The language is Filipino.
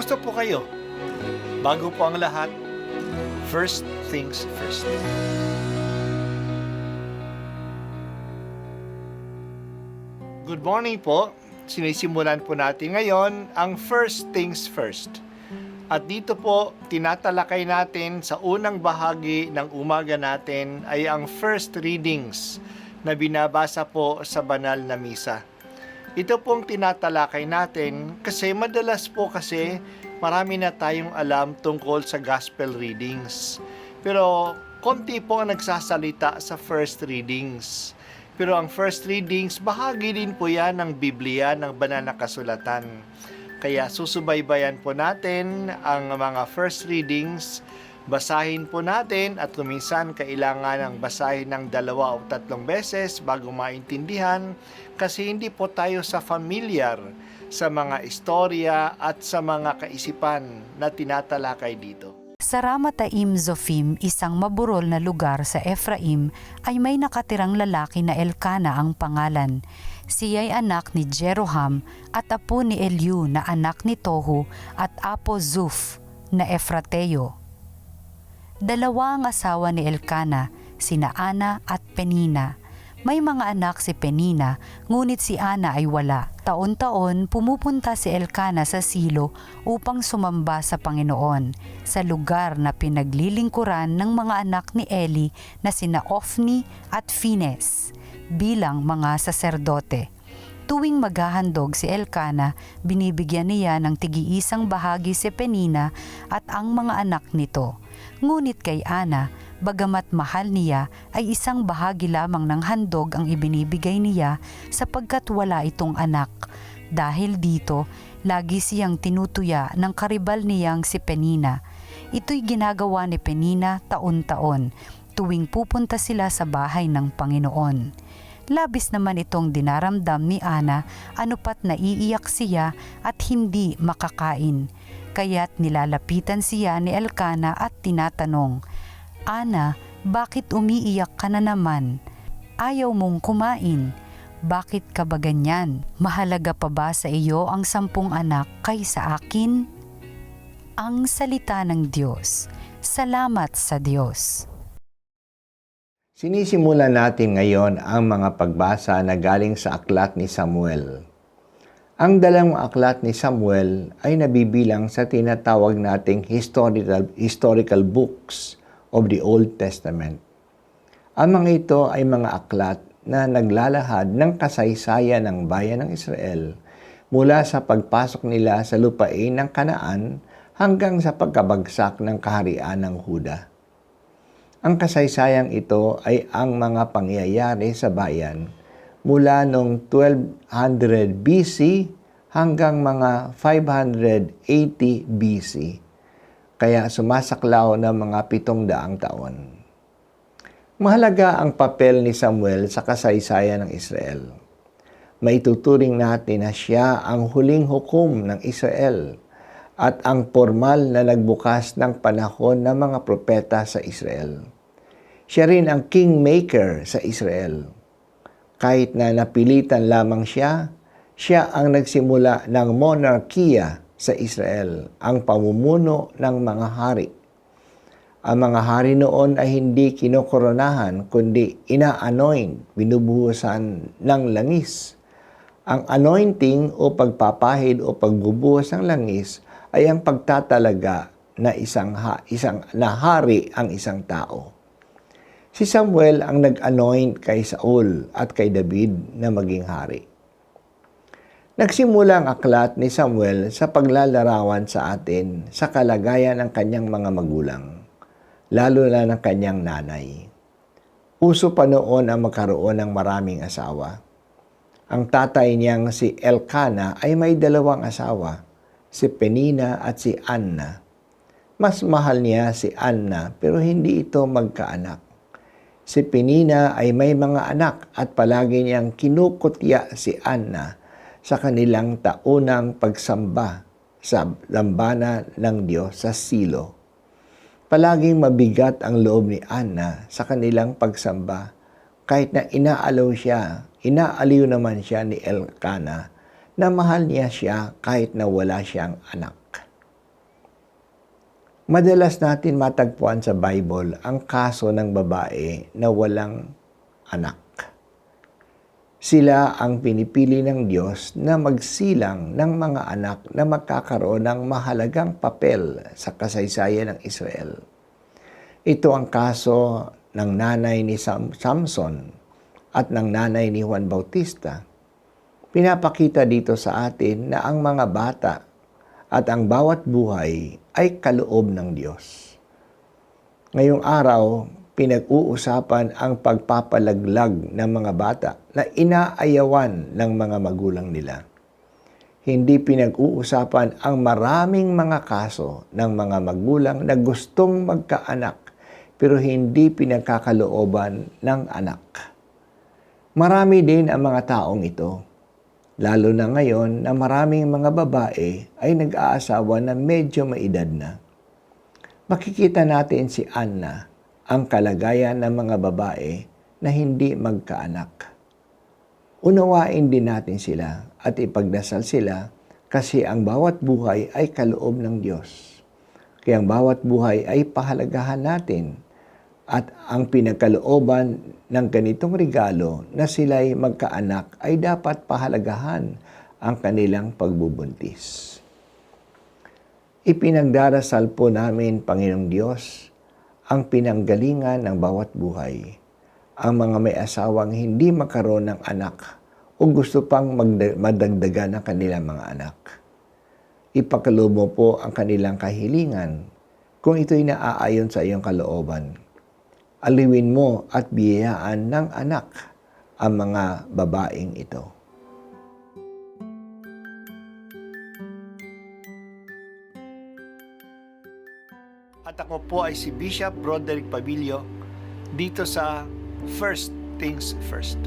Kumusta po kayo? Bago po ang lahat, first things first. Good morning po. Sinisimulan po natin ngayon ang first things first. At dito po, tinatalakay natin sa unang bahagi ng umaga natin ay ang first readings na binabasa po sa banal na misa. Ito pong tinatalakay natin kasi madalas po kasi marami na tayong alam tungkol sa gospel readings. Pero konti po ang nagsasalita sa first readings. Pero ang first readings, bahagi din po yan ng Biblia, ng banal na kasulatan. Kaya susubaybayan po natin ang mga first readings, basahin po natin at kuminsan kailangan ng basahin ng 2 o 3 beses bago maintindihan kasi hindi po tayo sa familiar sa mga istorya at sa mga kaisipan na tinatalakay dito. Sa Ramataim Zophim, isang maburol na lugar sa Ephraim, ay may nakatirang lalaki na Elkana ang pangalan. Siya'y anak ni Jeroham at apo ni Eliu na anak ni Tohu at apo Zuf na Efrateo. Dalawa ang asawa ni Elkana, sina Ana at Penina. May mga anak si Penina, ngunit si Ana ay wala. Taon-taon pumupunta si Elkana sa Silo upang sumamba sa Panginoon, sa lugar na pinaglilingkuran ng mga anak ni Eli na sina Ofni at Phines, bilang mga saserdote. Tuwing maghahandog si Elkana, binibigyan niya ng tig-iisang bahagi si Penina at ang mga anak nito. Ngunit kay Ana, bagamat mahal niya, ay isang bahagi lamang ng handog ang ibinibigay niya sapagkat wala itong anak. Dahil dito, lagi siyang tinutuya ng karibal niyang si Penina. Ito'y ginagawa ni Penina taon-taon, tuwing pupunta sila sa bahay ng Panginoon. Labis naman itong dinaramdam ni Ana, anupat naiiyak siya at hindi makakain. Kaya't nilalapitan siya ni Elkana at tinatanong, "Ana, bakit umiiyak ka na naman? Ayaw mong kumain. Bakit ka ba ganyan? Mahalaga pa ba sa iyo ang 10 anak kaysa akin?" Ang salita ng Diyos. Salamat sa Diyos. Sinisimulan natin ngayon ang mga pagbasa na galing sa aklat ni Samuel. Ang 2 aklat ni Samuel ay nabibilang sa tinatawag nating historical books of the Old Testament. Ang mga ito ay mga aklat na naglalahad ng kasaysayan ng bayan ng Israel mula sa pagpasok nila sa lupain ng Kanaan hanggang sa pagkabagsak ng kaharian ng Huda. Ang kasaysayang ito ay ang mga pangyayari sa bayan mula noong 1200 BC hanggang mga 580 BC. Kaya sumasaklaw ng mga 700 taon. Mahalaga ang papel ni Samuel sa kasaysayan ng Israel. Maituturing natin na siya ang huling hukom ng Israel at ang formal na nagbukas ng panahon ng mga propeta sa Israel. Siya rin ang kingmaker sa Israel. Kahit na napilitan lamang siya ang nagsimula ng monarkiya sa Israel, ang pamumuno ng mga hari. Ang mga hari noon ay hindi kinokoronahan, kundi ina-anoint, binubuhusan ng langis. Ang anointing o pagpapahid o pagbubuhos ng langis ay ang pagtatalaga na isang hari ang isang tao. Si Samuel ang nag-anoint kay Saul at kay David na maging hari. Nagsimula ang aklat ni Samuel sa paglalarawan sa atin sa kalagayan ng kanyang mga magulang, lalo na ng kanyang nanay. Uso pa noon ang magkaroon ng maraming asawa. Ang tatay niyang si Elkana ay may 2 asawa, si Penina at si Anna. Mas mahal niya si Anna pero hindi ito magkaanak. Si Penina ay may mga anak at palagi niyang kinukutya si Anna sa kanilang taunang pagsamba sa lambana ng Diyos sa Silo. Palaging mabigat ang loob ni Anna sa kanilang pagsamba kahit na inaaliw naman siya ni Elkana na mahal niya siya kahit na wala siyang anak. Madalas natin matagpuan sa Bible ang kaso ng babae na walang anak. Sila ang pinipili ng Diyos na magsilang ng mga anak na magkakaroon ng mahalagang papel sa kasaysayan ng Israel. Ito ang kaso ng nanay ni Samson at ng nanay ni Juan Bautista. Pinapakita dito sa atin na ang mga bata at ang bawat buhay ay kaloob ng Diyos. Ngayong araw, pinag-uusapan ang pagpapalaglag ng mga bata na inaayawan ng mga magulang nila. Hindi pinag-uusapan ang maraming mga kaso ng mga magulang na gustong magkaanak pero hindi pinagkakalooban ng anak. Marami din ang mga taong ito. Lalo na ngayon na maraming mga babae ay nag-aasawa na medyo maedad na. Makikita natin si Anna, ang kalagayan ng mga babae na hindi magkaanak. Unawain din natin sila at ipagdasal sila kasi ang bawat buhay ay kaloob ng Diyos. Kaya ang bawat buhay ay pahalagahan natin at ang pinagkalooban ng ganitong regalo na sila'y magkaanak ay dapat pahalagahan ang kanilang pagbubuntis. Ipinagdarasal po namin, Panginoong Diyos, ang pinanggalingan ng bawat buhay. Ang mga may asawang hindi magkaroon ng anak o gusto pang madagdagan ng kanilang mga anak. Ipakalob mo po ang kanilang kahilingan kung ito'y naaayon sa iyong kalooban. Aliwin mo at biyayaan ng anak ang mga babaeng ito. At ako po ay si Bishop Broderick Pabilio dito sa First Things First.